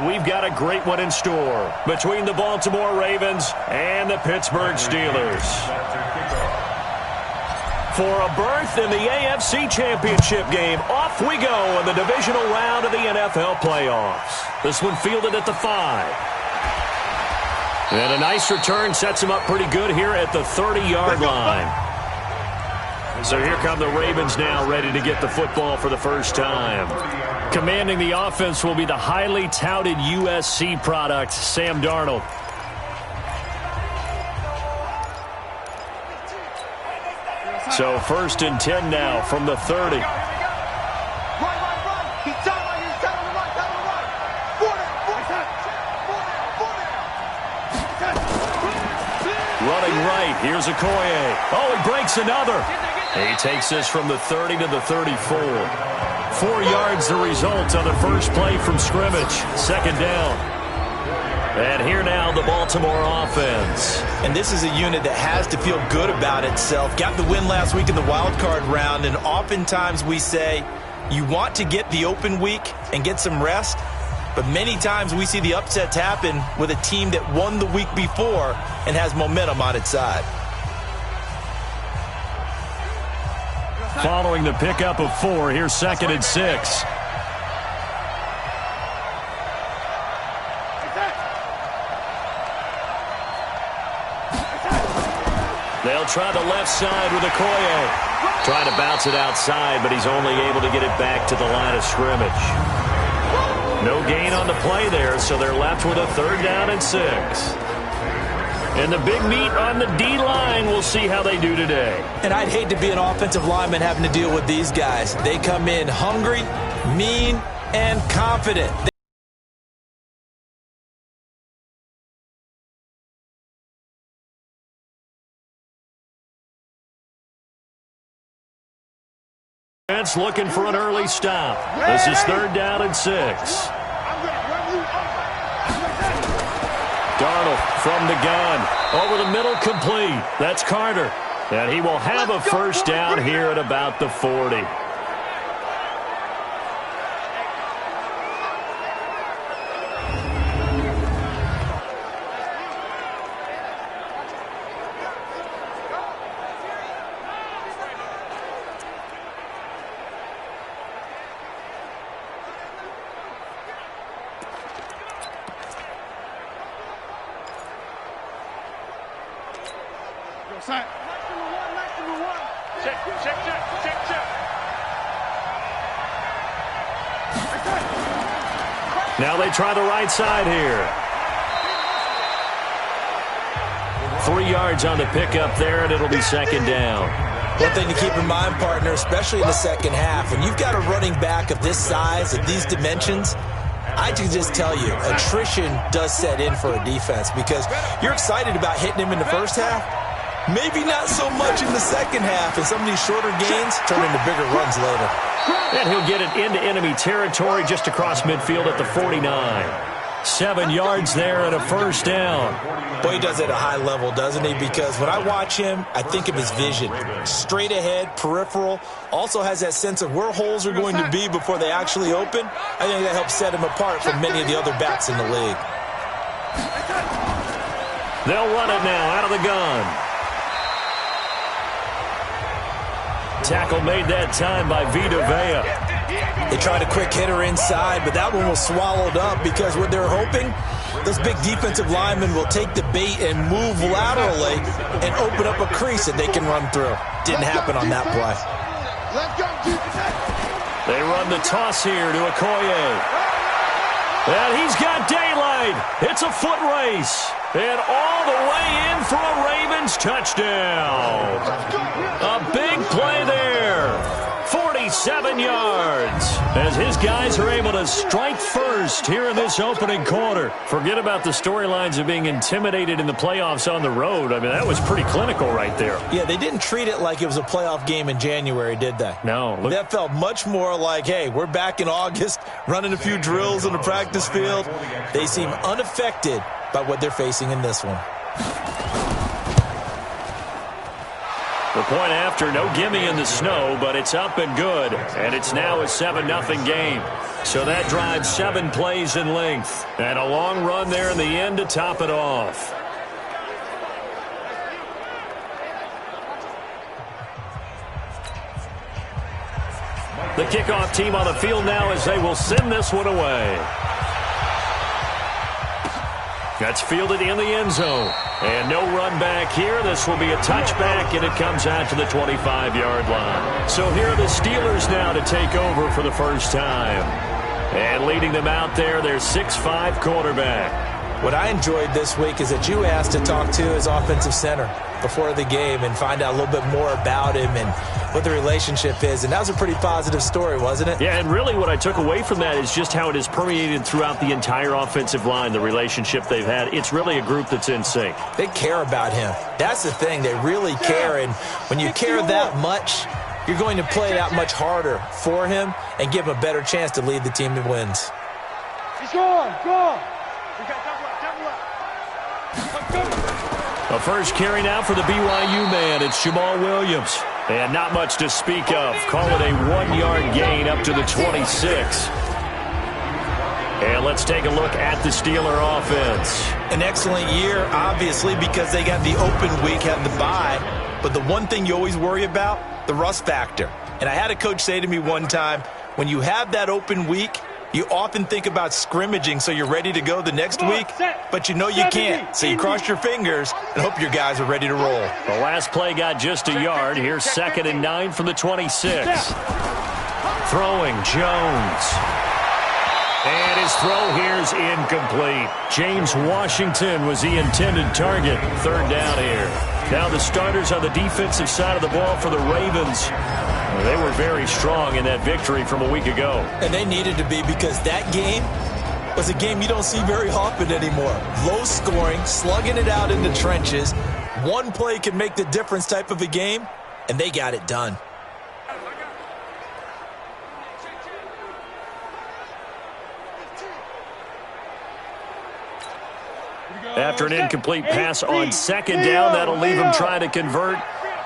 And we've got a great one in store between the Baltimore Ravens and the Pittsburgh Steelers. For a berth in the AFC Championship game, off we go in the divisional round of the NFL playoffs. This one fielded at the 5. And a nice return sets him up pretty good here at the 30-yard line. So here come the Ravens now, ready to get the football for the first time. Commanding the offense will be the highly touted USC product, Sam Darnold. So 1st and 10 now from the 30. Running right, here's Okoye. Oh, he breaks another. He takes this from the 30 to the 34. 4 yards the result on the first play from scrimmage. 2nd down. And here now the Baltimore offense. And this is a unit that has to feel good about itself. Got the win last week in the wild card round, and oftentimes we say you want to get the open week and get some rest, but many times we see the upsets happen with a team that won the week before and has momentum on its side. Following the pickup of 4, here's 2nd and 6. They'll try the left side with Okoye. Trying to bounce it outside, but he's only able to get it back to the line of scrimmage. No gain on the play there, so they're left with a 3rd down and 6. And the big meat on the D-line, we'll see how they do today. And I'd hate to be an offensive lineman having to deal with these guys. They come in hungry, mean, and confident. Looking for an early stop. This is 3rd down and 6. Darnold from the gun. Over the middle, complete. That's Carter. And he will have a 1st down here at about the 40. Now they try the right side here. 3 yards on the pickup there, and it'll be 2nd down. One thing to keep in mind, partner, especially in the second half, when you've got a running back of this size, of these dimensions, I can just tell you, attrition does set in for a defense because you're excited about hitting him in the first half. Maybe not so much in the second half, and some of these shorter gains turn into bigger runs later. And he'll get it into enemy territory just across midfield at the 49. 7 yards there and a 1st down. Boy, he does it at a high level, doesn't he? Because when I watch him, I think of his vision. Straight ahead, peripheral. Also has that sense of where holes are going to be before they actually open. I think that helps set him apart from many of the other backs in the league. They'll run it now out of the gun. Tackle made that time by Vita Vea. They tried a quick hitter inside, but that one was swallowed up because what they're hoping, those big defensive linemen will take the bait and move laterally and open up a crease that they can run through. Didn't happen on that play. They run the toss here to Okoye. And he's got daylight. It's a foot race. And all the way in for a Ravens touchdown. A big play there. 47 yards. As his guys are able to strike first here in this opening quarter. Forget about the storylines of being intimidated in the playoffs on the road. I mean, that was pretty clinical right there. Yeah, they didn't treat it like it was a playoff game in January, did they? No. That felt much more like, hey, we're back in August, running a few drills in the practice field. They seem unaffected by what they're facing in this one. The point after, no gimme in the snow, but it's up and good. And it's now a 7-0 game. So that drives 7 plays in length. And a long run there in the end to top it off. The kickoff team on the field now as they will send this one away. That's fielded in the end zone. And no run back here. This will be a touchback, and it comes out to the 25-yard line. So here are the Steelers now to take over for the first time. And leading them out there, their 6'5" quarterback. What I enjoyed this week is that you asked to talk to his offensive center before the game and find out a little bit more about him and what the relationship is. And that was a pretty positive story, wasn't it? Yeah, and really what I took away from that is just how it is permeated throughout the entire offensive line, the relationship they've had. It's really a group that's in sync. They care about him. That's the thing. They really care. And when you care that much, you're going to play that much harder for him and give him a better chance to lead the team to wins. He's gone. A first carry now for the BYU man. It's Jamal Williams. And not much to speak of. Call it a 1-yard gain up to the 26. And let's take a look at the Steeler offense. An excellent year, obviously, because they got the open week, had the bye. But the one thing you always worry about, the rust factor. And I had a coach say to me one time, when you have that open week, you often think about scrimmaging so you're ready to go the next week, but you know you can't. So you cross your fingers and hope your guys are ready to roll. The last play got just a yard. Here's 2nd and 9 from the 26. Throwing Jones. And his throw here's incomplete. James Washington was the intended target. 3rd down here. Now the starters on the defensive side of the ball for the Ravens. They were very strong in that victory from a week ago. And they needed to be, because that game was a game you don't see very often anymore. Low scoring, slugging it out in the trenches. One play can make the difference type of a game, and they got it done. After an incomplete pass on 2nd down, that'll leave him trying to convert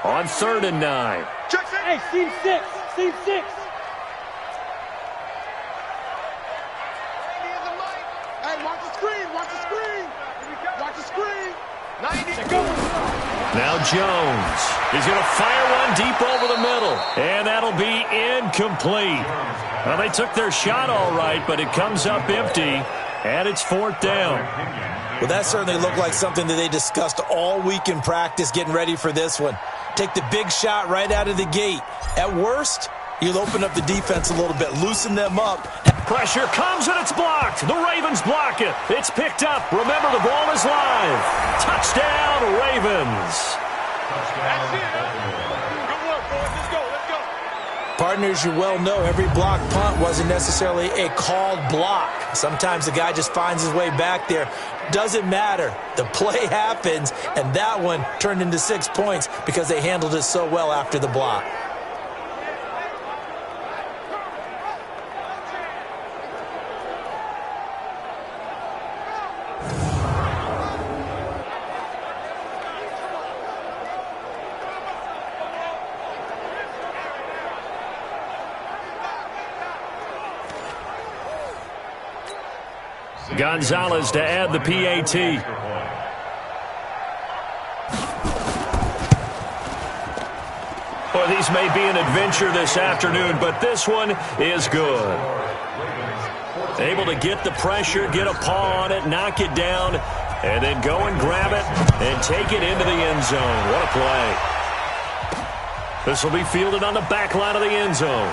on 3rd and 9. Hey, seam 6. Seam 6. Hey, watch the screen. Watch the screen. Watch the screen. Now Jones. He's going to fire one deep over the middle. And that'll be incomplete. Well, they took their shot all right, but it comes up empty. And it's 4th down. Well, that certainly looked like something that they discussed all week in practice getting ready for this one. Take the big shot right out of the gate. At worst, you'll open up the defense a little bit, loosen them up. Pressure comes and it's blocked. The Ravens block it. It's picked up. Remember, the ball is live. Touchdown, Ravens. That's it. Good work, boys. Let's go. Let's go. Partners, you well know every block punt wasn't necessarily a called block. Sometimes the guy just finds his way back there. Doesn't matter. The play happens, and that one turned into 6 points because they handled it so well after the block. Gonzalez to add the PAT. Well, these may be an adventure this afternoon, but this one is good. Able to get the pressure, get a paw on it, knock it down, and then go and grab it and take it into the end zone. What a play. This will be fielded on the back line of the end zone.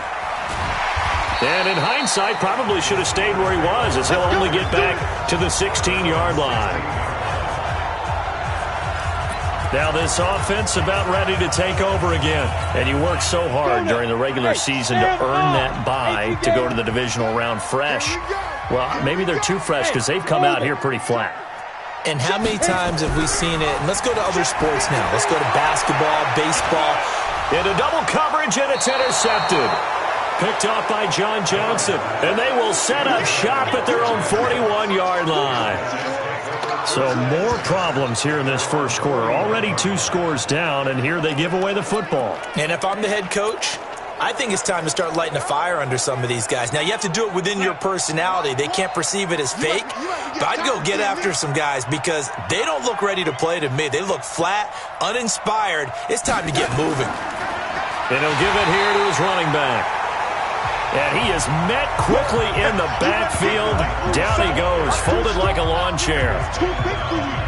And in hindsight, probably should have stayed where he was, as he'll only get back to the 16-yard line. Now this offense about ready to take over again. And you work so hard during the regular season to earn that bye to go to the divisional round fresh. Well, maybe they're too fresh because they've come out here pretty flat. And how many times have we seen it? And let's go to other sports now. Let's go to basketball, baseball. Into double coverage, and it's intercepted. Picked off by John Johnson, and they will set up shop at their own 41-yard line. So more problems here in this first quarter. Already 2 scores down, and here they give away the football. And if I'm the head coach, I think it's time to start lighting a fire under some of these guys. Now, you have to do it within your personality. They can't perceive it as fake. But I'd go get after some guys because they don't look ready to play to me. They look flat, uninspired. It's time to get moving. And he'll give it here to his running back. And he is met quickly in the backfield. Down he goes, folded like a lawn chair.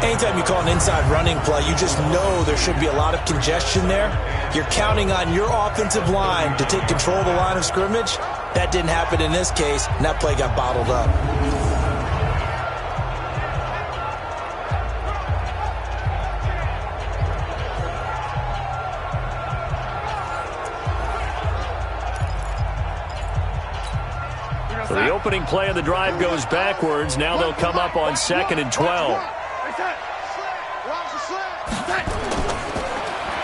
Anytime you call an inside running play, you just know there should be a lot of congestion there. You're counting on your offensive line to take control of the line of scrimmage. That didn't happen in this case, and that play got bottled up. So the opening play of the drive goes backwards. Now they'll come up on 2nd and 12.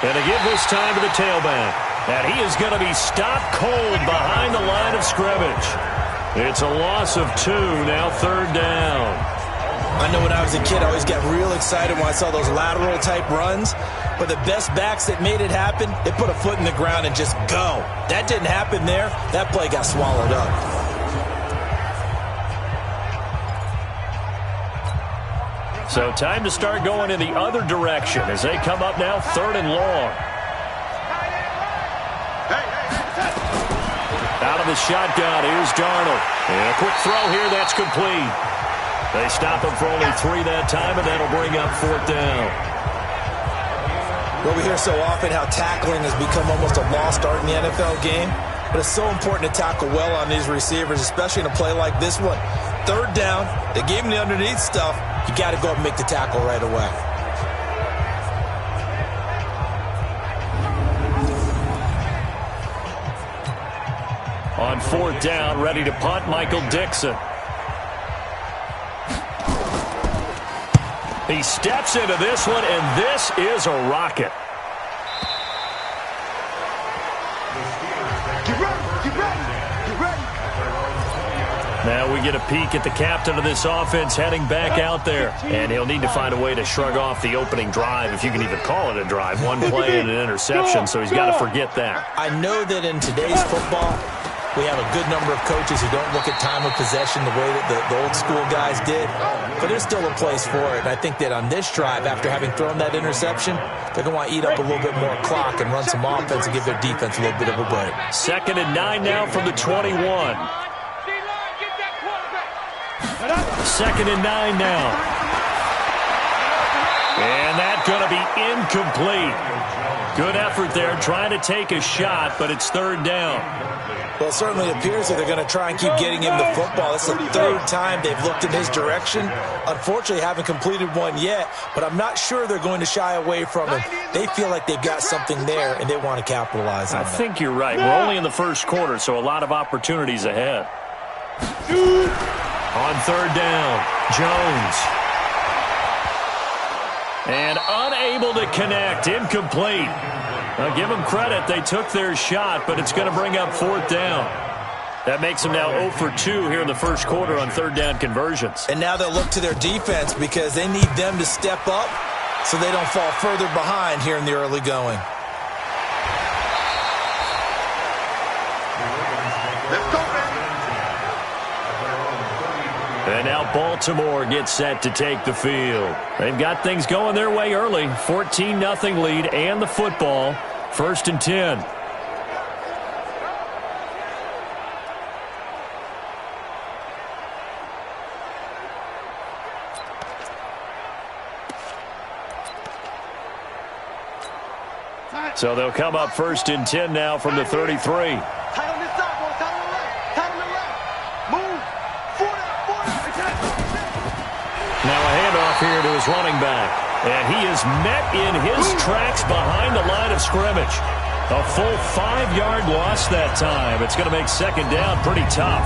And they give this time to the tailback. And he is going to be stopped cold behind the line of scrimmage. It's a loss of 2, now 3rd down. I know when I was a kid, I always got real excited when I saw those lateral-type runs. But the best backs that made it happen, they put a foot in the ground and just go. That didn't happen there. That play got swallowed up. So time to start going in the other direction as they come up now 3rd and long. Out of the shotgun, here's Darnold. And a quick throw here, that's complete. They stop him for only 3 that time, and that'll bring up 4th down. Well, we hear so often how tackling has become almost a lost art in the NFL game. But it's so important to tackle well on these receivers, especially in a play like this one. 3rd down, they gave him the underneath stuff. You got to go up and make the tackle right away. On 4th down, ready to punt, Michael Dixon. He steps into this one, and this is a rocket. Get ready, get ready, get ready. Now we get a peek at the captain of this offense heading back out there. And he'll need to find a way to shrug off the opening drive, if you can even call it a drive. 1 play and an interception, so he's got to forget that. I know that in today's football, we have a good number of coaches who don't look at time of possession the way that the old school guys did. But there's still a place for it. And I think that on this drive, after having thrown that interception, they're going to want to eat up a little bit more clock and run some offense and give their defense a little bit of a break. 2nd and 9 now from the 21. 2nd and 9 now. And that's going to be incomplete. Good effort there, trying to take a shot, but it's 3rd down. Well, it certainly appears that they're going to try and keep getting him the football. It's the 3rd time they've looked in his direction. Unfortunately, haven't completed one yet, but I'm not sure they're going to shy away from him. They feel like they've got something there, and they want to capitalize on it. I think you're right. We're only in the first quarter, so a lot of opportunities ahead. On 3rd down, Jones. And unable to connect, incomplete. Now, give them credit. They took their shot, but it's going to bring up 4th down. That makes them now 0 for 2 here in the first quarter on 3rd down conversions. And now they'll look to their defense because they need them to step up so they don't fall further behind here in the early going. Let's go, baby. And now Baltimore gets set to take the field. They've got things going their way early. 14-0 lead and the football. 1st and 10. So they'll come up 1st and 10 now from the 33. Tight on this side, boys. Tight on the left. Tight on the left. Move. Now a handoff here to his running back. And he is met in his tracks behind the line of scrimmage. A full 5-yard loss that time. It's going to make 2nd down pretty tough.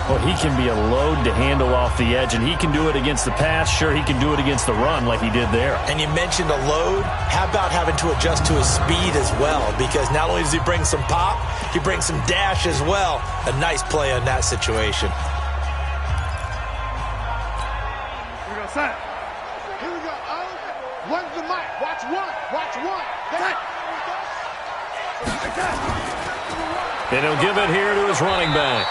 Well, he can be a load to handle off the edge, and he can do it against the pass. Sure, he can do it against the run like he did there. And you mentioned a load. How about having to adjust to his speed as well? Because not only does he bring some pop, he brings some dash as well. A nice play on that situation. We go set. Here we go. Oh, one's the mic. Watch one. Watch one. And he'll give it here to his running back.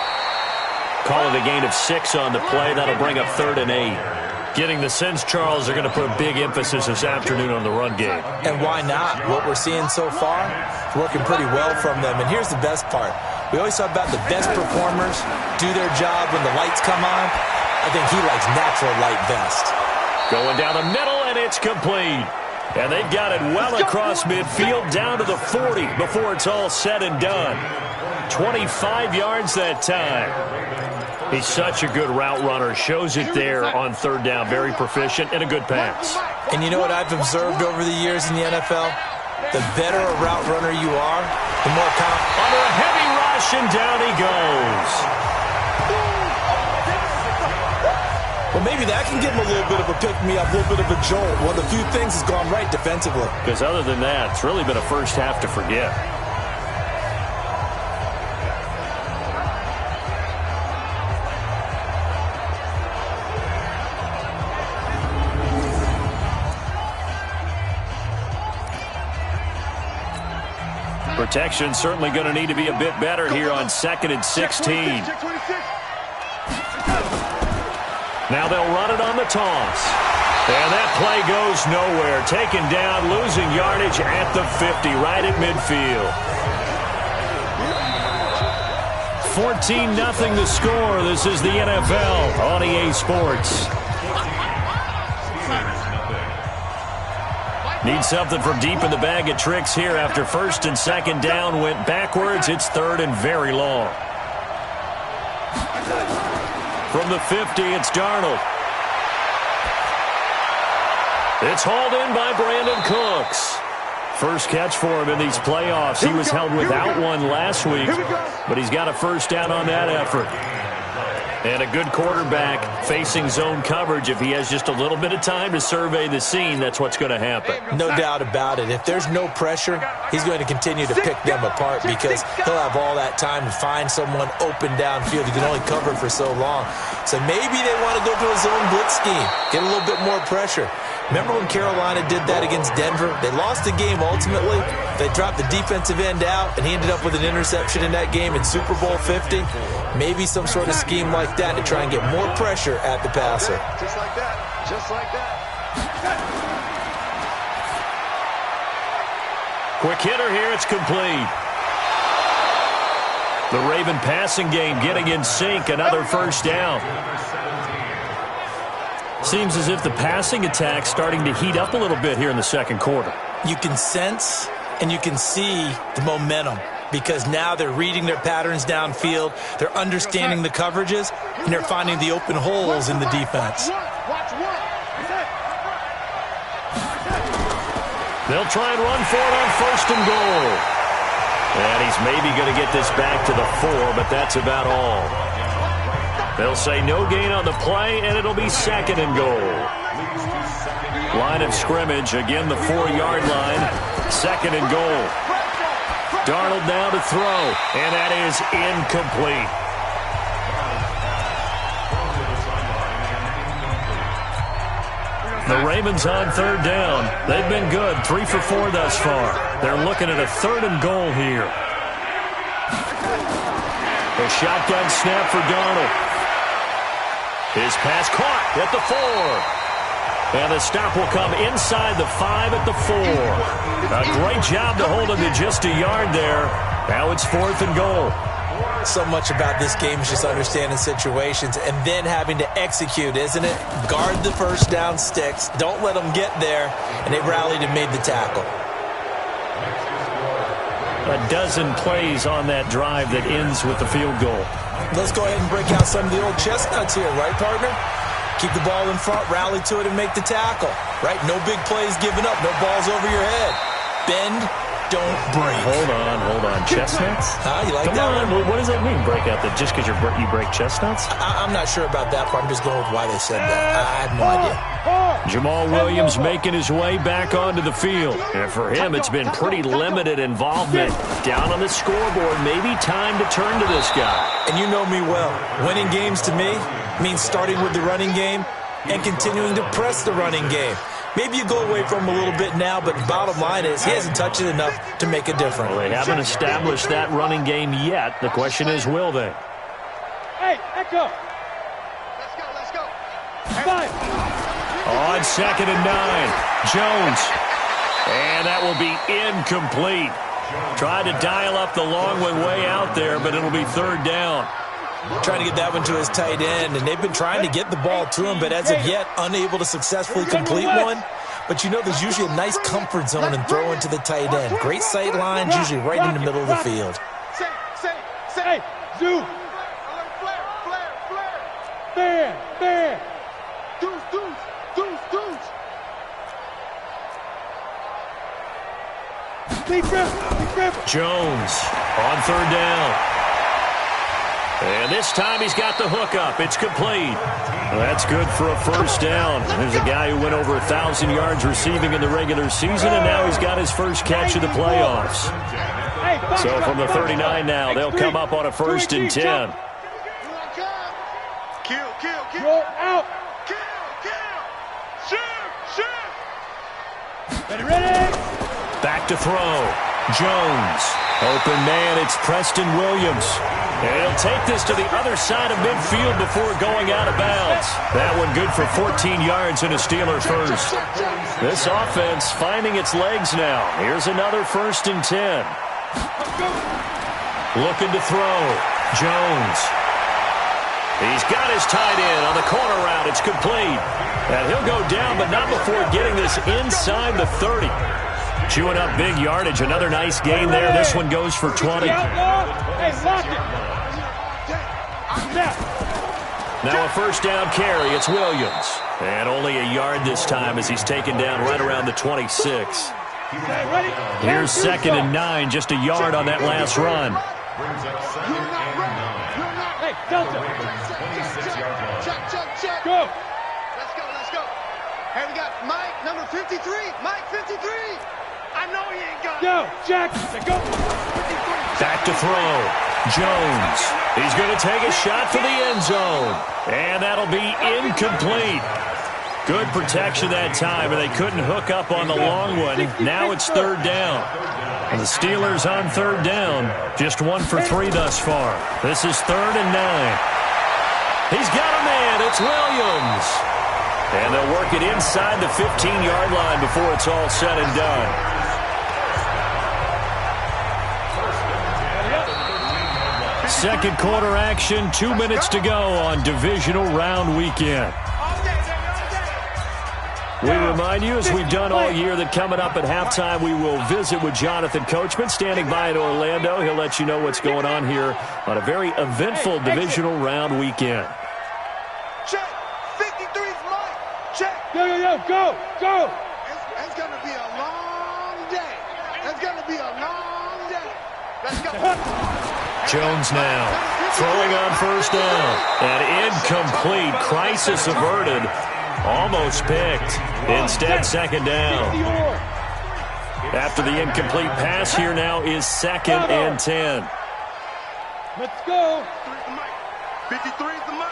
Call it a gain of 6 on the play. That'll bring up 3rd and 8. Getting the sense, Charles, they're going to put a big emphasis this afternoon on the run game. And why not? What we're seeing so far is working pretty well from them. And here's the best part. We always talk about the best performers do their job when the lights come on. I think he likes natural light vest. Going down the middle, and it's complete. And they've got it well across midfield, down to the 40 before it's all said and done. 25 yards that time. He's such a good route runner. Shows it there on 3rd down. Very proficient and a good pass. And you know what I've observed over the years in the NFL? The better a route runner you are, the more confident. Under a heavy rush, and down he goes. Well, maybe that can give him a little bit of a pick-me-up, a little bit of a jolt. One of the few things has gone right defensively. Because other than that, it's really been a first half to forget. Protection certainly going to need to be a bit better here on 2nd and 16. Now they'll run it on the toss. And that play goes nowhere. Taken down, losing yardage at the 50, right at midfield. 14-0 the score. This is the NFL on EA Sports. Need something from deep in the bag of tricks here after 1st and 2nd down went backwards. It's 3rd and very long. From the 50, it's Darnold. It's hauled in by Brandon Cooks. First catch for him in these playoffs. He was held without one last week, but he's got a 1st down on that effort. And a good quarterback facing zone coverage. If he has just a little bit of time to survey the scene, that's what's going to happen. No doubt about it. If there's no pressure, he's going to continue to pick them apart because he'll have all that time to find someone open downfield. He can only cover for so long. So maybe they want to go to a zone blitz scheme, get a little bit more pressure. Remember when Carolina did that against Denver? They lost the game ultimately. They dropped the defensive end out, and he ended up with an interception in that game in Super Bowl 50. Maybe some sort of scheme like that to try and get more pressure at the passer. Just like that. Just like that. Quick hitter here. It's complete. The Raven passing game getting in sync. Another 1st down. Seems as if the passing attack's starting to heat up a little bit here in the 2nd quarter. You can sense and you can see the momentum because now they're reading their patterns downfield, they're understanding the coverages, and they're finding the open holes in the defense. They'll try and run for it on 1st and goal. And he's maybe going to get this back to the 4, but that's about all. They'll say no gain on the play, and it'll be 2nd and goal. Line of scrimmage, again the 4-yard line. 2nd and goal. Darnold now to throw, and that is incomplete. The Ravens on 3rd down. They've been good, 3 for 4 thus far. They're looking at a 3rd and goal here. A shotgun snap for Darnold. His pass caught at the 4. And the stop will come inside the 5 at the 4. A great job to hold him to just a yard there. Now it's 4th and goal. So much about this game is just understanding situations and then having to execute, isn't it? Guard the 1st down sticks. Don't let them get there. And they rallied and made the tackle. A dozen plays on that drive that ends with the field goal. Let's go ahead and break out some of the old chestnuts here, right, partner? Keep the ball in front, rally to it, and make the tackle, right? No big plays given up, no balls over your head. Bend, don't break. Hold on. Chestnuts? You like Come that on. one? What does that mean, break out? That just because you break chestnuts? I'm not sure about that part. I'm just going with why they said that. I have no idea. Jamal Williams making his way back onto the field. And for him, it's been pretty limited involvement. Down on the scoreboard, maybe time to turn to this guy. And you know me well. Winning games to me means starting with the running game and continuing to press the running game. Maybe you go away from him a little bit now, but the bottom line is he hasn't touched it enough to make a difference. Well, they haven't established that running game yet. The question is, will they? Hey, echo. Let's go. Five. On 2nd and 9, Jones. And that will be incomplete. Tried to dial up the long one way out there, but it'll be 3rd down. Trying to get that one to his tight end, and they've been trying to get the ball to him, but as of yet, unable to successfully complete one. But you know there's usually a nice comfort zone in throwing to the tight end. Great sight lines, usually right in the middle of the field. Say, zoom. Fair. Deuce. Big grip. Jones on 3rd down. And this time he's got the hook up. It's complete. Well, that's good for a 1st down. There's a guy who went over 1,000 yards receiving in the regular season, and now he's got his first catch of the playoffs. So from the 39 now, they'll come up on a 1st and 10. Kill. Roll out. Kill. Shoot. Ready. Back to throw. Jones. Open man, it's Preston Williams. And he'll take this to the other side of midfield before going out of bounds. That one good for 14 yards and a Steeler first. This offense finding its legs now. Here's another 1st and 10. Looking to throw. Jones. He's got his tight end on the corner route. It's complete. And he'll go down, but not before getting this inside the 30. Chewing up big yardage. Another nice gain there. This one goes for 20. Hey, lock it. Now a 1st down carry. It's Williams. And only a yard this time as he's taken down right around the 26. Here's 2nd and 9. Just a yard on that last run. Hey, Delta. Check. Go. Let's go. Hey, we got Mike, number 53. Mike, 53. I know he ain't got it. Go, Jack. Go. Back to throw. Jones. He's going to take a shot for the end zone. And that'll be incomplete. Good protection that time, and they couldn't hook up on the long one. Now it's 3rd down. And the Steelers on 3rd down. Just 1 for 3 thus far. This is 3rd and 9. He's got a man. It's Williams. And they'll work it inside the 15-yard line before it's all said and done. Second quarter action, 2 minutes to go on Divisional Round Weekend. We remind you, as we've done all year, that coming up at halftime, we will visit with Jonathan Coachman, standing by in Orlando. He'll let you know what's going on here on a very eventful Divisional Round Weekend. Check. 53's Mike. Check. Go. It's going to be a long day. Let's go. Jones now throwing on 1st down. And incomplete. Crisis averted. Almost picked. Instead, 2nd down. After the incomplete pass, here now is 2nd and 10. Let's go. 53's the Mike.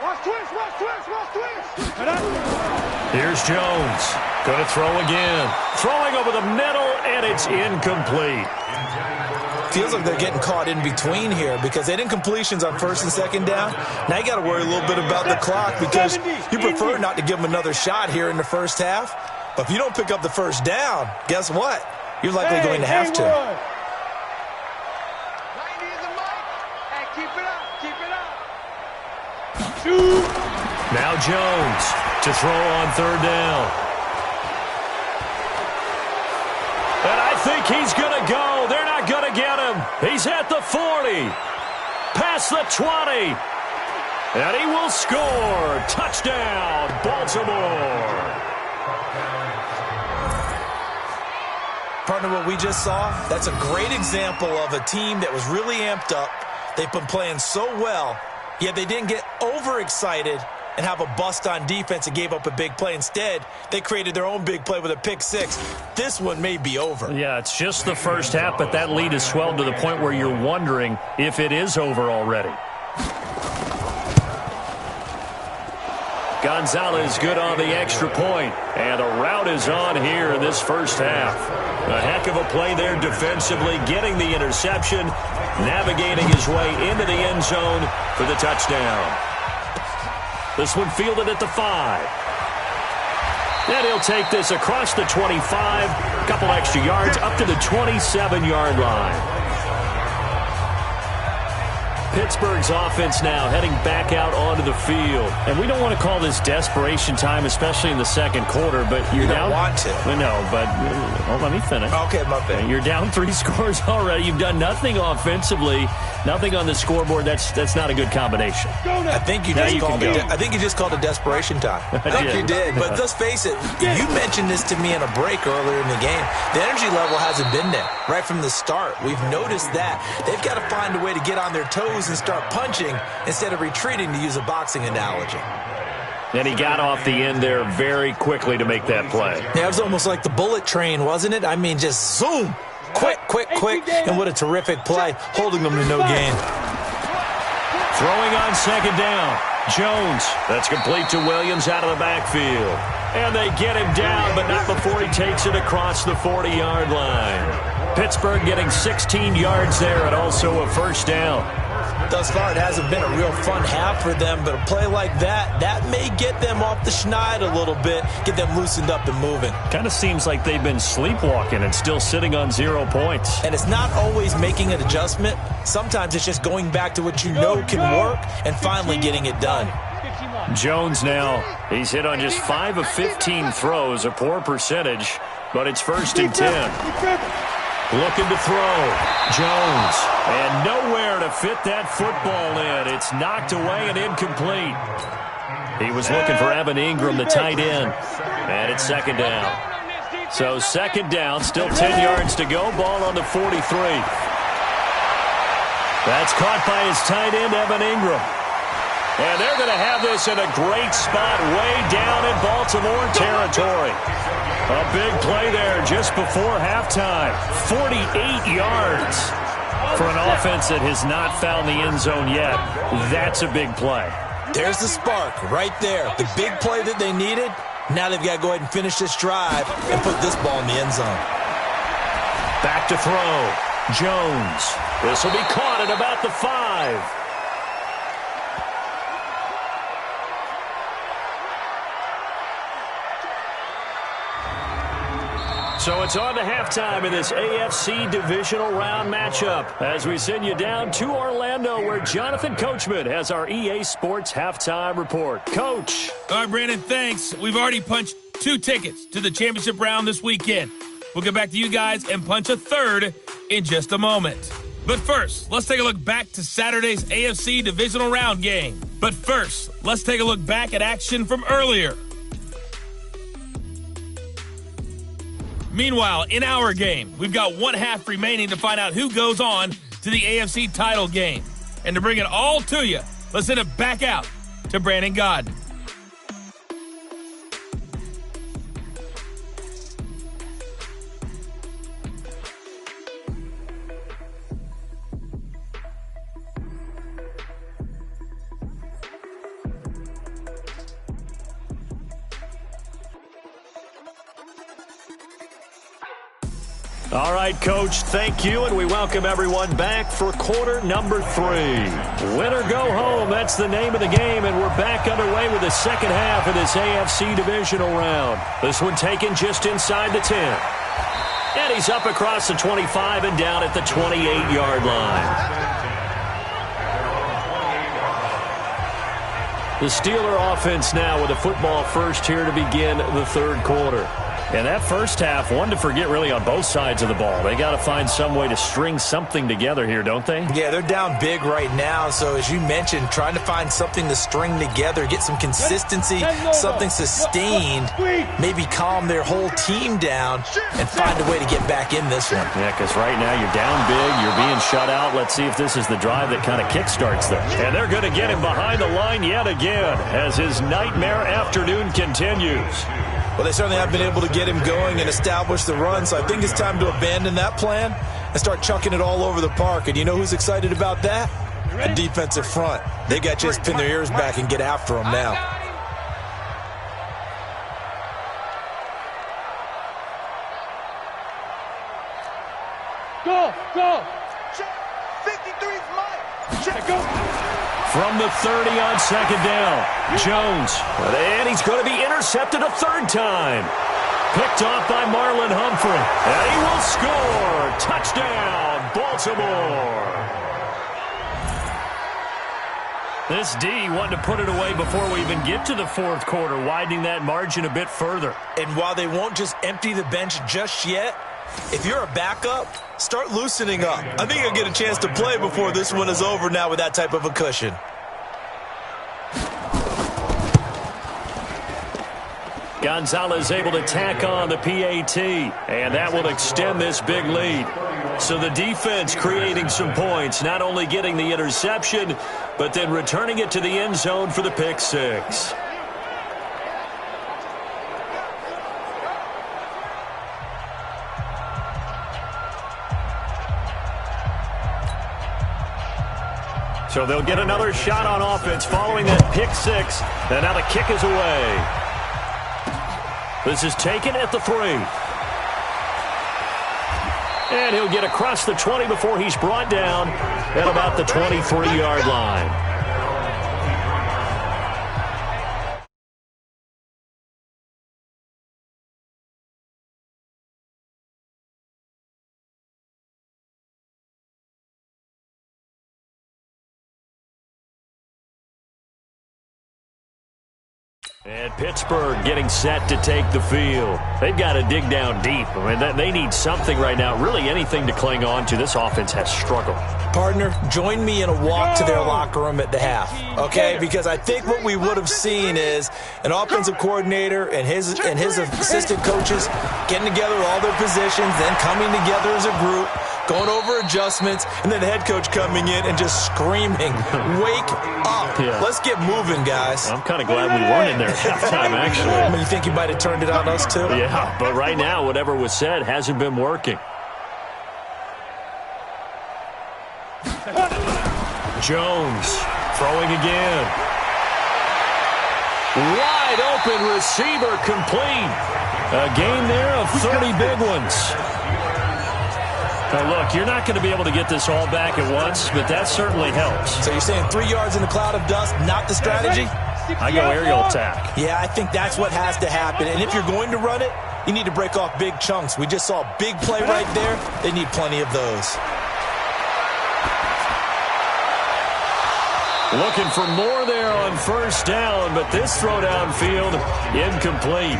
Watch twist. Here's Jones. Going to throw again. Throwing over the middle, and it's incomplete. Feels like they're getting caught in between here because they had incompletions on 1st and 2nd down. Now you got to worry a little bit about the clock because you prefer not to give them another shot here in the 1st half. But if you don't pick up the 1st down, guess what? You're likely going to have to. Now Jones to throw on 3rd down. And I think he's going to go. They're not going to get him. He's at the 40. Past the 20. And he will score. Touchdown, Baltimore. Partner, what we just saw, that's a great example of a team that was really amped up. They've been playing so well, yet they didn't get overexcited and have a bust on defense and gave up a big play. Instead, they created their own big play with a pick six. This one may be over. Yeah, it's just the 1st half, but that lead has swelled to the point where you're wondering if it is over already. Gonzalez good on the extra point. And the route is on here in this first half. A heck of a play there defensively, getting the interception, navigating his way into the end zone for the touchdown. This one fielded at the 5. And he'll take this across the 25, a couple extra yards, up to the 27-yard line. Pittsburgh's offense now heading back out onto the field. And we don't want to call this desperation time, especially in the second quarter, but you're down. You don't want to. No, but let me finish. Okay, my bad. You're down 3 scores already. You've done nothing offensively, nothing on the scoreboard. That's not a good combination. I think you just called it desperation time. I think you did. But let's face it, you mentioned this to me in a break earlier in the game. The energy level hasn't been there right from the start. We've noticed that. They've got to find a way to get on their toes and start punching instead of retreating, to use a boxing analogy. And he got off the end there very quickly to make that play. Yeah, it was almost like the bullet train, wasn't it? I mean, just zoom. Quick, and what a terrific play, holding them to no gain. Throwing on second down. Jones, that's complete to Williams out of the backfield. And they get him down, but not before he takes it across the 40-yard line. Pittsburgh getting 16 yards there and also a first down. Thus far, it hasn't been a real fun half for them, but a play like that may get them off the schneid a little bit, get them loosened up and moving. Kind of seems like they've been sleepwalking and still sitting on 0 points. And it's not always making an adjustment. Sometimes it's just going back to what you know can work and finally getting it done. Jones now, he's hit on just 5 of 15 throws, a poor percentage, but it's 1st and 10. Looking to throw. Jones. And nowhere to fit that football in. It's knocked away and incomplete. He was looking for Evan Ingram, the tight end. And it's second down. So second down, still 10 yards to go. Ball on the 43. That's caught by his tight end, Evan Ingram. And they're going to have this in a great spot way down in Baltimore territory. A big play there just before halftime. 48 yards for an offense that has not found the end zone yet. That's a big play. There's the spark right there. The big play that they needed. Now they've got to go ahead and finish this drive and put this ball in the end zone. Back to throw. Jones. This will be caught at about the 5. So it's on to halftime in this AFC Divisional Round matchup as we send you down to Orlando where Jonathan Coachman has our EA Sports Halftime Report. Coach. All right, Brandon, thanks. We've already punched 2 tickets to the championship round this weekend. We'll get back to you guys and punch a 3rd in just a moment. But first, let's take a look back to Saturday's AFC Divisional Round game. But first, let's take a look back at action from earlier. Meanwhile, in our game, we've got 1 half remaining to find out who goes on to the AFC title game. And to bring it all to you, let's send it back out to Brandon Godden. All right, Coach, thank you, and we welcome everyone back for quarter number 3. Win or go home, that's the name of the game, and we're back underway with the second half of this AFC Divisional Round. This one taken just inside the 10. And he's up across the 25 and down at the 28-yard line. The Steeler offense now with a football first here to begin the third quarter. And that first half, one to forget really on both sides of the ball. They got to find some way to string something together here, don't they? Yeah, they're down big right now. So as you mentioned, trying to find something to string together, get some consistency, something sustained, maybe calm their whole team down and find a way to get back in this one. Yeah, because right now you're down big, you're being shut out. Let's see if this is the drive that kind of kickstarts them. And they're going to get him behind the line yet again as his nightmare afternoon continues. Well, they certainly have been able to get him going and establish the run, so I think it's time to abandon that plan and start chucking it all over the park. And you know who's excited about that? A defensive front. They got just pin their ears back and get after him now. Go. Go. Check. 53's Mike. Check. Go. From the 30 on second down, Jones. And he's going to be intercepted a third time. Picked off by Marlon Humphrey. And he will score. Touchdown, Baltimore. This D wanted to put it away before we even get to the fourth quarter, widening that margin a bit further. And while they won't just empty the bench just yet, if you're a backup, start loosening up. I think you'll get a chance to play before this one is over now with that type of a cushion. Gonzalez able to tack on the PAT, and that will extend this big lead. So the defense creating some points, not only getting the interception, but then returning it to the end zone for the pick six. So they'll get another shot on offense following that pick six, and now the kick is away. This is taken at the 3. And he'll get across the 20 before he's brought down at about the 23-yard line. And Pittsburgh getting set to take the field. They've got to dig down deep. I mean, they need something right now, really anything to cling on to. This offense has struggled. Partner, join me in a walk to their locker room at the half, okay? Because I think what we would have seen is an offensive coordinator and his assistant coaches getting together all their positions, then coming together as a group, going over adjustments, and then the head coach coming in and just screaming, wake up. Yeah. Let's get moving, guys. I'm kind of glad we weren't in there at halftime, actually. I mean, you think you might have turned it on us, too? Yeah, but right now, whatever was said hasn't been working. Jones throwing again. Wide open receiver complete. A gain there of 30 big ones. Now, look, you're not going to be able to get this all back at once, but that certainly helps. So you're saying 3 yards in a cloud of dust, not the strategy? I go aerial attack. Yeah, I think that's what has to happen. And if you're going to run it, you need to break off big chunks. We just saw a big play right there. They need plenty of those. Looking for more there on first down, but this throw downfield incomplete.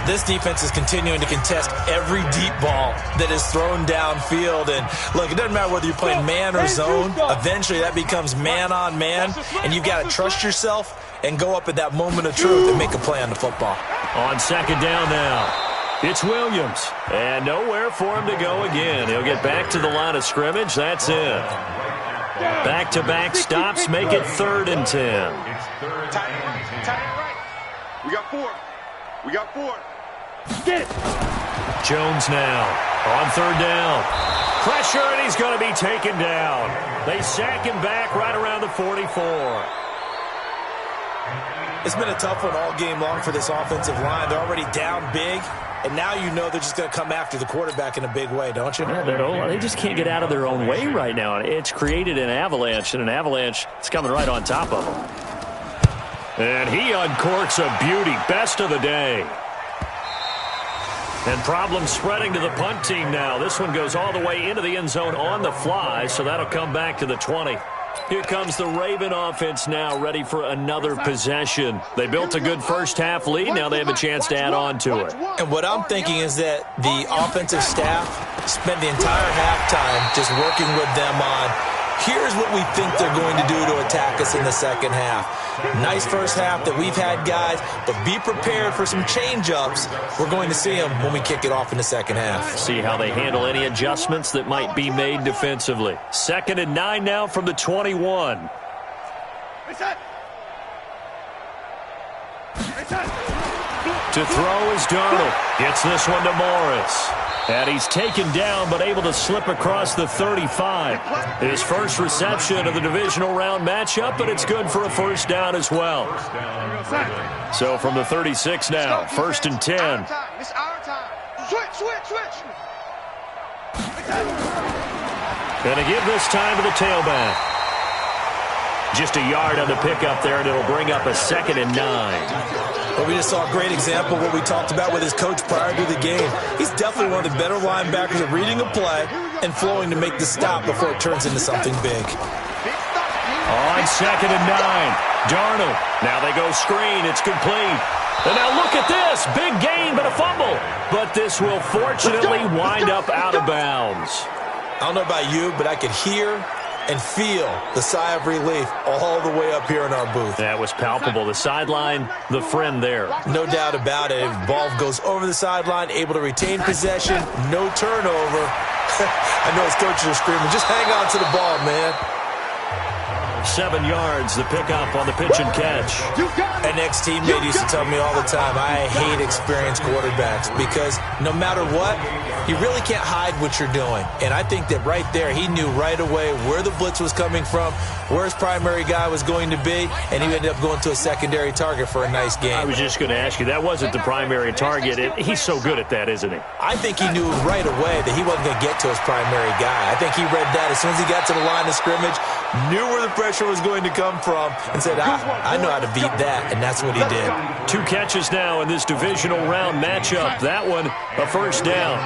This defense is continuing to contest every deep ball that is thrown downfield. And, look, it doesn't matter whether you're playing man or zone. Eventually that becomes man on man, and you've got to trust yourself and go up at that moment of truth and make a play on the football. On second down now, it's Williams. And nowhere for him to go again. He'll get back to the line of scrimmage. That's it. Back-to-back stops make it 3rd and 10. Tight end right. We got 4. We got 4. Get it. Jones now on 3rd down. Pressure, and he's going to be taken down. They sack him back right around the 44. It's been a tough one all game long for this offensive line. They're already down big, and now you know they're just going to come after the quarterback in a big way, don't you? Yeah, they just can't get out of their own way right now. It's created an avalanche, and an avalanche is coming right on top of them. And he uncorks a beauty. Best of the day. And problems spreading to the punt team now. This one goes all the way into the end zone on the fly, so that'll come back to the 20. Here comes the Raven offense now, ready for another possession. They built a good first-half lead. Now they have a chance to add on to it. And what I'm thinking is that the offensive staff spent the entire halftime just working with them on, here's what we think they're going to do to attack us in the second half. Nice first half that we've had, guys, but be prepared for some change-ups. We're going to see them when we kick it off in the second half. See how they handle any adjustments that might be made defensively. 2nd and 9 now from the 21. To throw is Darnold. Gets this one to Morris. And he's taken down but able to slip across the 35. His first reception of the divisional round matchup, but it's good for a first down as well. So from the 36 now, 1st and 10. It's our time. Switch. And to give this time to the tailback. Just a yard on the pickup there, and it'll bring up a 2nd and 9. Well, we just saw a great example of what we talked about with his coach prior to the game. He's definitely one of the better linebackers at reading a play and flowing to make the stop before it turns into something big. On 2nd and 9. Darnold. Now they go screen. It's complete. And now look at this. Big gain, but a fumble. But this will fortunately wind up out of bounds. I don't know about you, but I could hear and feel the sigh of relief all the way up here in our booth. That was palpable. The sideline, the friend there. No doubt about it. If the ball goes over the sideline, able to retain possession, no turnover. I know his coaches are screaming, just hang on to the ball, man. 7 yards, the pickup on the pitch and catch. An ex-teammate used to tell me all the time, I hate experienced quarterbacks because no matter what, you really can't hide what you're doing. And I think that right there, he knew right away where the blitz was coming from, where his primary guy was going to be, and he ended up going to a secondary target for a nice game. I was just going to ask you, that wasn't the primary target. He's so good at that, isn't he? I think he knew right away that he wasn't going to get to his primary guy. I think he read that as soon as he got to the line of scrimmage, knew where the pressure was going to come from, and said, I know how to beat that, and that's what he did. 2 catches now in this divisional round matchup. That one, a first down.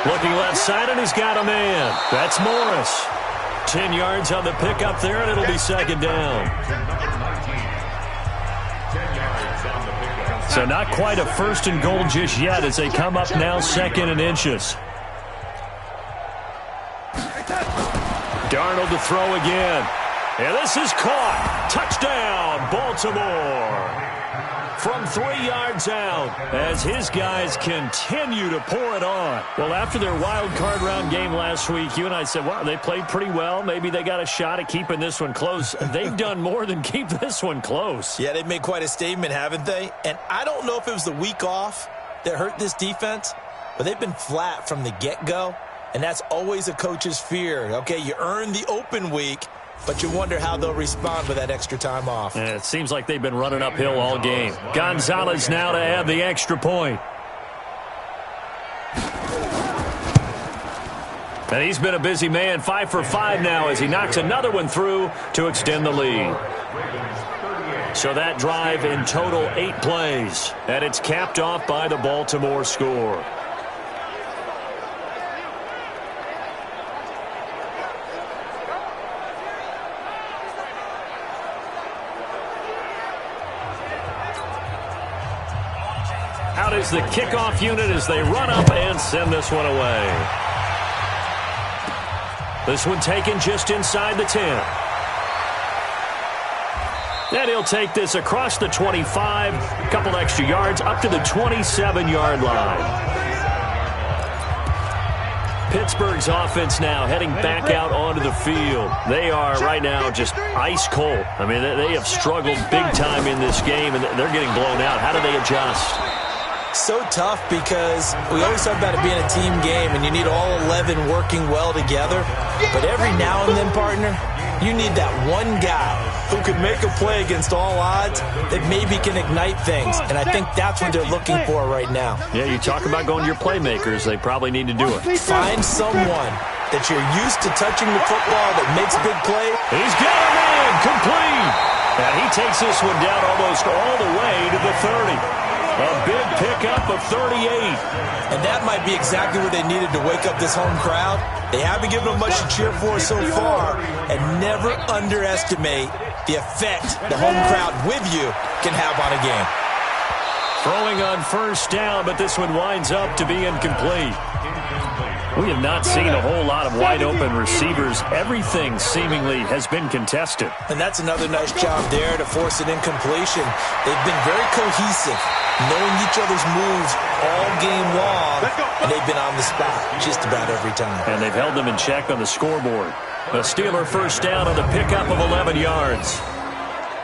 Looking left side, and he's got a man. That's Morris. 10 yards on the pickup there, and it'll be 2nd down. So not quite a 1st and goal just yet as they come up now 2nd and inches. Darnold to throw again. And this is caught. Touchdown, Baltimore. From 3 yards out as his guys continue to pour it on. Well, after their wild card round game last week, you and I said, wow, they played pretty well. Maybe they got a shot at keeping this one close. They've done more than keep this one close. Yeah, they've made quite a statement, haven't they? And I don't know if it was the week off that hurt this defense, but they've been flat from the get-go. And that's always a coach's fear. Okay, you earn the open week, but you wonder how they'll respond with that extra time off. And it seems like they've been running uphill all game. Gonzalez now to add the extra point. And he's been a busy man, 5 for 5 now as he knocks another one through to extend the lead. So that drive in total 8 plays, and it's capped off by the Baltimore score. Out is the kickoff unit as they run up and send this one away. This one taken just inside the 10. And he'll take this across the 25, a couple extra yards, up to the 27-yard line. Pittsburgh's offense now heading back out onto the field. They are right now just ice cold. I mean, they have struggled big time in this game, and they're getting blown out. How do they adjust? So tough because we always talk about it being a team game and you need all 11 working well together. But every now and then, partner, you need that one guy who could make a play against all odds that maybe can ignite things. And I think that's what they're looking for right now. Yeah, you talk about going to your playmakers. They probably need to do it. Find someone that you're used to touching the football that makes big plays. He's got a man, complete. And he takes this one down almost all the way to the 30. A big pickup of 38. And that might be exactly what they needed to wake up this home crowd. They haven't given them much to cheer for so far. And never underestimate the effect the home crowd with you can have on a game. Throwing on first down, but this one winds up to be incomplete. We have not seen a whole lot of wide-open receivers. Everything seemingly has been contested. And that's another nice job there to force an incompletion. They've been very cohesive, knowing each other's moves all game long, and they've been on the spot just about every time. And they've held them in check on the scoreboard. A Steeler first down on the pickup of 11 yards.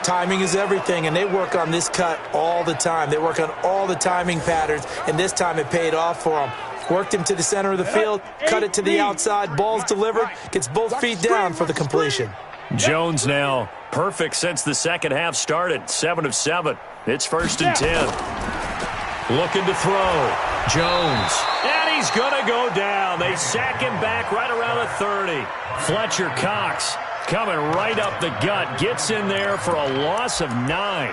Timing is everything, and they work on this cut all the time. They work on all the timing patterns, and this time it paid off for them. Worked him to the center of the field, cut it to the outside, ball's delivered, gets both feet down for the completion. Jones now perfect since the second half started, 7 of 7. It's 1st and 10. Looking to throw. Jones. And he's going to go down. They sack him back right around the 30. Fletcher Cox coming right up the gut. Gets in there for a loss of 9.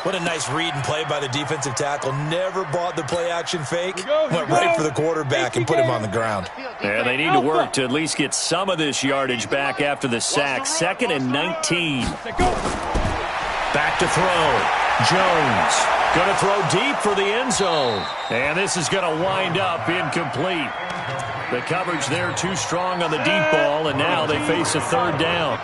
What a nice read and play by the defensive tackle. Never bought the play-action fake. Went right for the quarterback and put him on the ground. Yeah, they need to work to at least get some of this yardage back after the sack. 2nd and 19. Back to throw. Jones. Going to throw deep for the end zone. And this is going to wind up incomplete. The coverage there too strong on the deep ball, and now they face a 3rd down.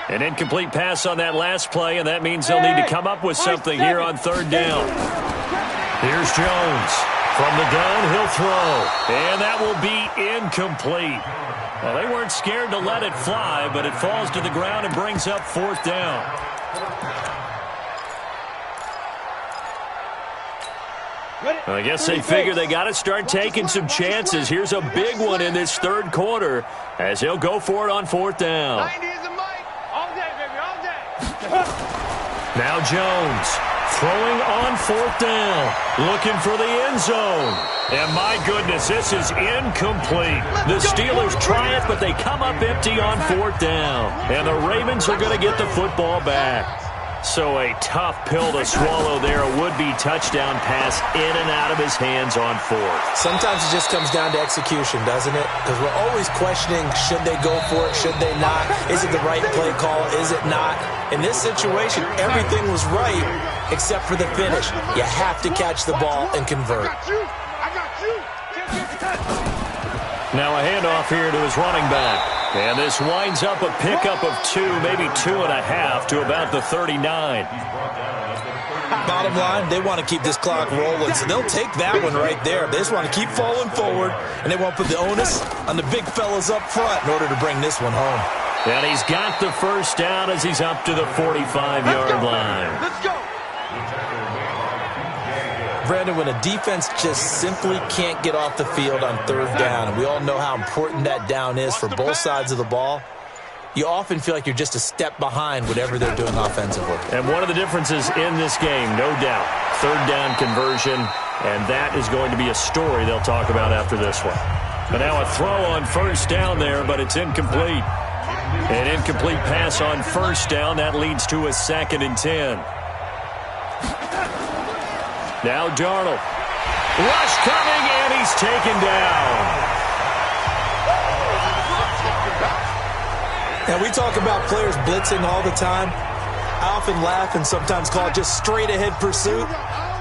An incomplete pass on that last play, and that means they'll need to come up with something here on 3rd down. Here's Jones. From the gun, he'll throw. And that will be incomplete. Well, they weren't scared to let it fly, but it falls to the ground and brings up 4th down. I guess they figure they got to start taking some chances. Here's a big one in this 3rd quarter as he'll go for it on 4th down. Now Jones throwing on 4th down, looking for the end zone. And my goodness, this is incomplete. The Steelers try it, but they come up empty on 4th down. And the Ravens are going to get the football back. So a tough pill to swallow there. A would-be touchdown pass in and out of his hands on 4th. Sometimes it just comes down to execution, doesn't it? Because we're always questioning, should they go for it, should they not? Is it the right play call, is it not? In this situation, everything was right except for the finish. You have to catch the ball and convert. Now a handoff here to his running back. And this winds up a pickup of 2, maybe 2.5 to about the 39. Bottom line, they want to keep this clock rolling, so they'll take that one right there. They just want to keep falling forward, and they won't put the onus on the big fellas up front in order to bring this one home. And he's got the 1st down as he's up to the 45-yard line. Let's go. Brandon, when a defense just simply can't get off the field on 3rd down, and we all know how important that down is for both sides of the ball, you often feel like you're just a step behind whatever they're doing offensively. And one of the differences in this game, no doubt, 3rd down conversion, and that is going to be a story they'll talk about after this one. But now a throw on 1st down there, but it's incomplete. An incomplete pass on 1st down. That leads to a 2nd and 10. Now Darnold. Rush coming, and he's taken down. Now, we talk about players blitzing all the time. I often laugh and sometimes call it just straight-ahead pursuit.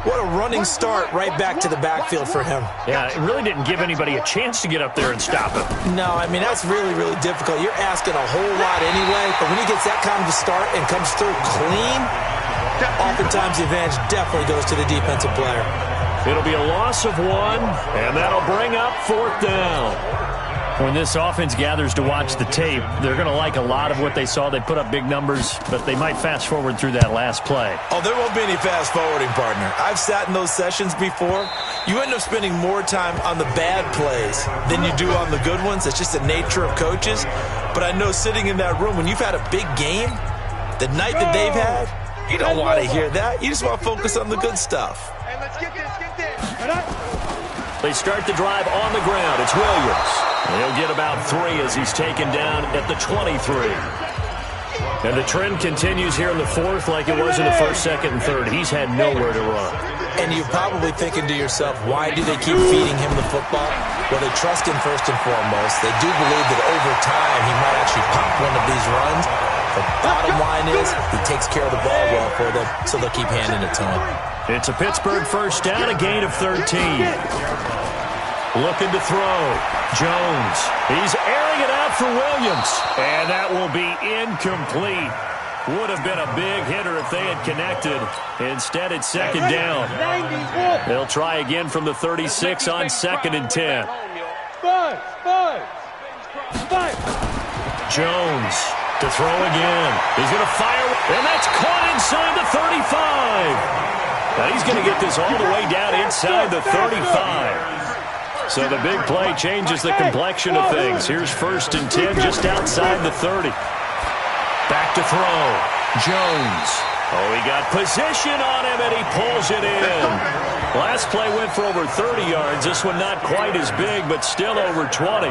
What a running start right back to the backfield for him. Yeah, it really didn't give anybody a chance to get up there and stop him. No, I mean, that's really, really difficult. You're asking a whole lot anyway, but when he gets that kind of a start and comes through clean, oftentimes the advantage definitely goes to the defensive player. It'll be a loss of 1, and that'll bring up 4th down. When this offense gathers to watch the tape, they're going to like a lot of what they saw. They put up big numbers, but they might fast forward through that last play. Oh, there won't be any fast forwarding, partner. I've sat in those sessions before. You end up spending more time on the bad plays than you do on the good ones. It's just the nature of coaches. But I know sitting in that room, when you've had a big game, the night that they've had, you don't want to hear that. You just want to focus on the good stuff. Hey, let's get this, get this. They start the drive on the ground. It's Williams. He'll get about 3 as he's taken down at the 23. And the trend continues here in the 4th like it was in the 1st, 2nd, and 3rd. He's had nowhere to run. And you're probably thinking to yourself, why do they keep feeding him the football? Well, they trust him first and foremost. They do believe that over time he might actually pop one of these runs. The bottom line is he takes care of the ball well for them, so they'll keep handing it to him. It's a Pittsburgh 1st down, a gain of 13. Looking to throw. Jones. He's airing it out for Williams. And that will be incomplete. Would have been a big hitter if they had connected. Instead, it's 2nd down. They'll try again from the 36 on 2nd and 10. Jones to throw again. He's going to fire, and that's caught inside the 35. Now he's going to get this all the way down inside the 35. So the big play changes the complexion of things. Here's 1st and 10 just outside the 30. Back to throw. Jones. Oh, he got position on him, and he pulls it in. Last play went for over 30 yards. This one not quite as big, but still over 20.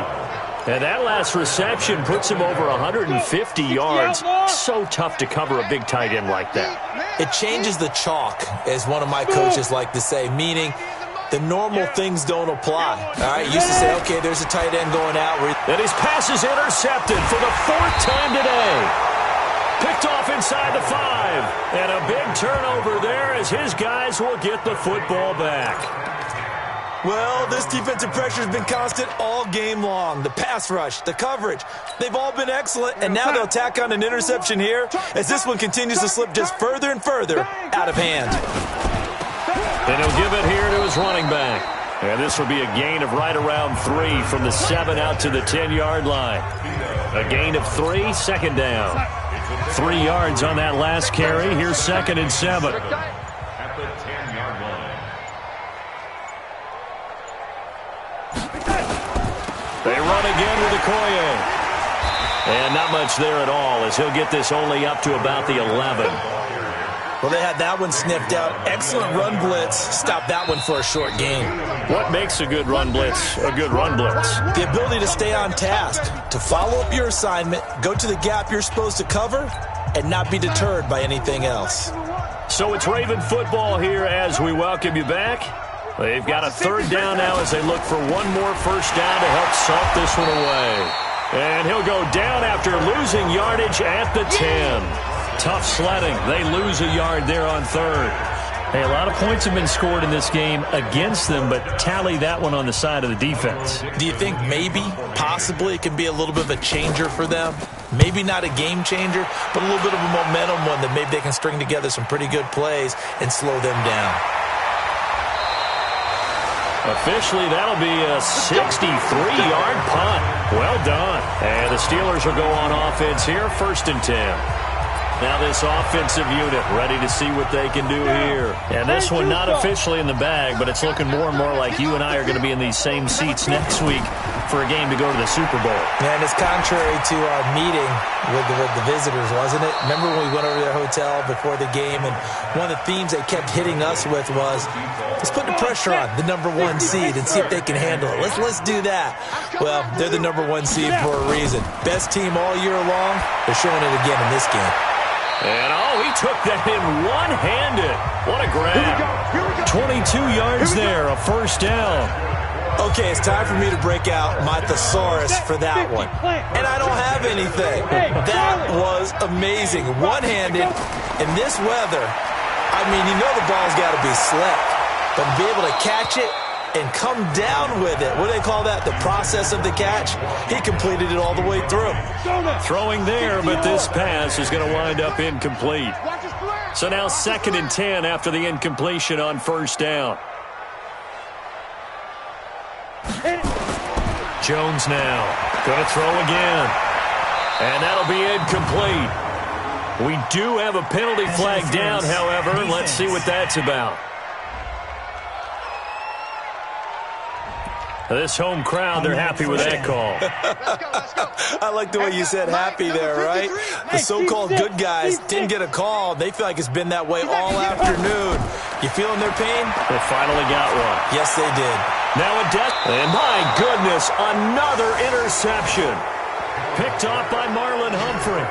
And that last reception puts him over 150 yards. So tough to cover a big tight end like that. It changes the chalk, as one of my coaches like to say, meaning the normal things don't apply. All right, used to say, okay, there's a tight end going out. And his pass is intercepted for the 4th time today. Picked off inside the 5. And a big turnover there as his guys will get the football back. Well, this defensive pressure has been constant all game long. The pass rush, the coverage, they've all been excellent, and now they'll tack on an interception here as this one continues to slip just further and further out of hand. And he'll give it here to his running back. And this will be a gain of right around 3 from the 7 out to the 10-yard line. A gain of 3, 2nd down. 3 yards on that last carry. Here's 2nd and 7. They run again with Okoye. And not much there at all as he'll get this only up to about the 11. Well, they had that one sniffed out. Excellent run blitz. Stop that one for a short gain. What makes a good run blitz a good run blitz? The ability to stay on task, to follow up your assignment, go to the gap you're supposed to cover, and not be deterred by anything else. So it's Raven football here as we welcome you back. They've got a 3rd down now as they look for one more first down to help salt this one away. And he'll go down after losing yardage at the 10. Tough sledding. They lose a yard there on 3rd. Hey, a lot of points have been scored in this game against them, but tally that one on the side of the defense. Do you think maybe, possibly, it can be a little bit of a changer for them? Maybe not a game changer, but a little bit of a momentum one that maybe they can string together some pretty good plays and slow them down. Officially, that'll be a 63-yard punt. Well done. And the Steelers will go on offense here, 1st and 10. Now this offensive unit ready to see what they can do here. And this one not officially in the bag, but it's looking more and more like you and I are going to be in these same seats next week for a game to go to the Super Bowl. And it's contrary to our meeting with the visitors, wasn't it? Remember when we went over to their hotel before the game, and one of the themes they kept hitting us with was, let's put the pressure on the number 1 seed and see if they can handle it. Let's do that. Well, they're the number 1 seed for a reason. Best team all year long. They're showing it again in this game. And, he took that in one-handed. What a grab. 22 yards there, a 1st down. Okay, it's time for me to break out my thesaurus for that one. And I don't have anything. That was amazing. One-handed in this weather. I mean, you know the ball's got to be slick. But to be able to catch it and come down with it, what do they call that? The process of the catch? He completed it all the way through. Throwing there, but this pass is going to wind up incomplete. So now 2nd and 10 after the incompletion on 1st down. Jones now going to throw again. And that'll be incomplete. We do have a penalty flag down, however. Let's see what that's about. This home crowd, they're happy with that call. I like the way you said happy there, right? The so-called good guys didn't get a call. They feel like it's been that way all afternoon. You feeling their pain? They finally got one. Yes, they did. Now a death. And my goodness, another interception. Picked off by Marlon Humphrey.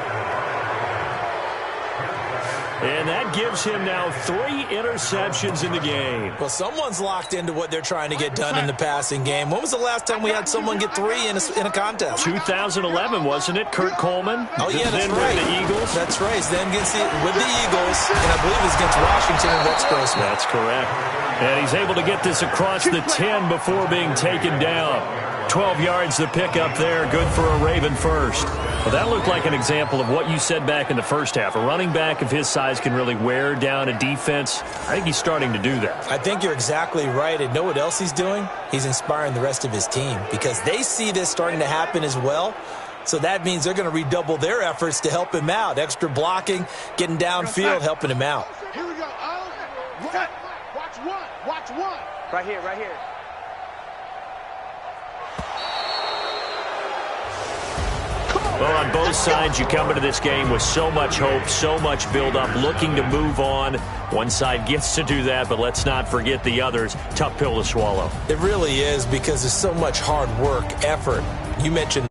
And that gives him now 3 interceptions in the game. Well, someone's locked into what they're trying to get done in the passing game. When was the last time we had someone get 3 in a contest? 2011, wasn't it? Kurt Coleman? Oh, yeah, that's then right. With the Eagles? That's right. Then with the Eagles, and I believe it's against Washington and Rex Grossman. That's correct. And he's able to get this across the 10 before being taken down. 12 yards to pick up there. Good for a Raven first. Well, that looked like an example of what you said back in the first half. A running back of his size can really wear down a defense. I think he's starting to do that. I think you're exactly right. And know what else he's doing? He's inspiring the rest of his team because they see this starting to happen as well. So that means they're going to redouble their efforts to help him out. Extra blocking, getting downfield, helping him out. Here we go. Watch one. Watch one. Right here, right here. Well, on both sides, you come into this game with so much hope, so much build-up, looking to move on. One side gets to do that, but let's not forget the others. Tough pill to swallow. It really is, because there's so much hard work, effort. You mentioned